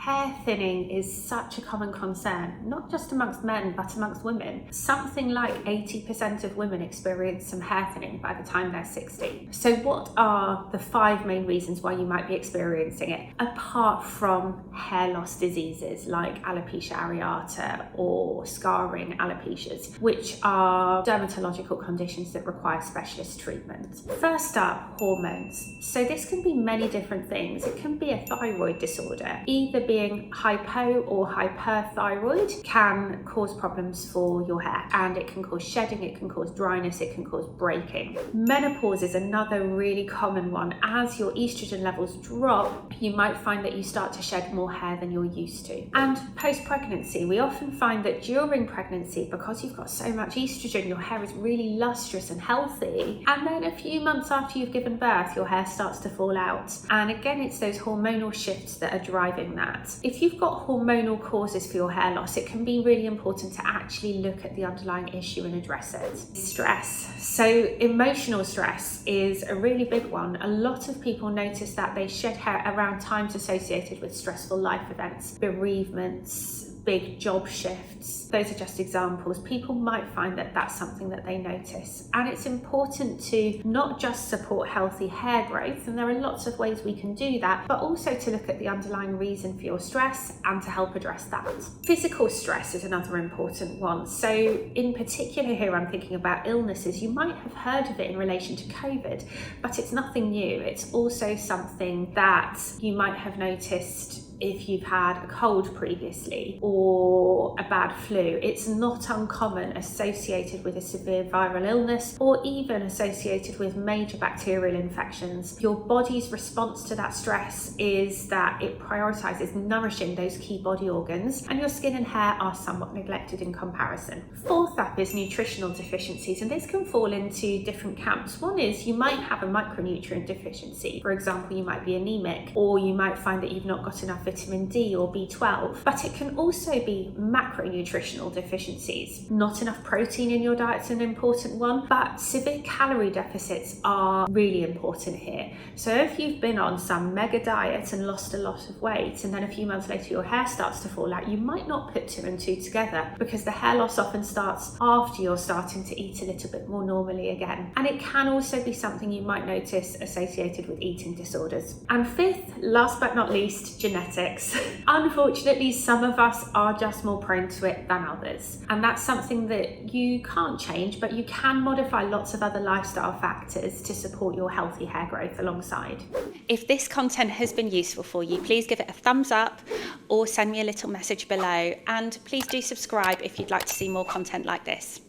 Hair thinning is such a common concern, not just amongst men, but amongst women. Something like 80% of women experience some hair thinning by the time they're 60. So what are the 5 main reasons why you might be experiencing it, apart from hair loss diseases like alopecia areata or scarring alopecias, which are dermatological conditions that require specialist treatment? First up, hormones. So this can be many different things. It can be a thyroid disorder. Either being hypo or hyperthyroid can cause problems for your hair, and it can cause shedding, it can cause dryness, it can cause breaking. Menopause is another really common one. As your estrogen levels drop, you might find that you start to shed more hair than you're used to. And post-pregnancy, we often find that during pregnancy, because you've got so much estrogen, your hair is really lustrous and healthy, and then a few months after you've given birth, your hair starts to fall out. And again, it's those hormonal shifts that are driving that. If you've got hormonal causes for your hair loss, it can be really important to actually look at the underlying issue and address it. Stress. So emotional stress is a really big one. A lot of people notice that they shed hair around times associated with stressful life events, bereavements, big job shifts. Those are just examples. People might find that that's something that they notice. And it's important to not just support healthy hair growth, and there are lots of ways we can do that, but also to look at the underlying reason for your stress and to help address that. Physical stress is another important one. So in particular here, I'm thinking about illnesses. You might have heard of it in relation to COVID, but it's nothing new. It's also something that you might have noticed if you've had a cold previously or a bad flu. It's not uncommon associated with a severe viral illness or even associated with major bacterial infections. Your body's response to that stress is that it prioritizes nourishing those key body organs, and your skin and hair are somewhat neglected in comparison. Fourth up is nutritional deficiencies, and this can fall into different camps. One is you might have a micronutrient deficiency. For example, you might be anemic, or you might find that you've not got enough vitamin D or B12, but it can also be macronutritional deficiencies. Not enough protein in your diet's an important one, but severe calorie deficits are really important here. So if you've been on some mega diet and lost a lot of weight, and then a few months later your hair starts to fall out, you might not put 2 and 2 together, because the hair loss often starts after you're starting to eat a little bit more normally again. And it can also be something you might notice associated with eating disorders. And fifth, last but not least, genetics. Unfortunately, some of us are just more prone to it than others. And that's something that you can't change, but you can modify lots of other lifestyle factors to support your healthy hair growth alongside. If this content has been useful for you, please give it a thumbs up or send me a little message below. And please do subscribe if you'd like to see more content like this.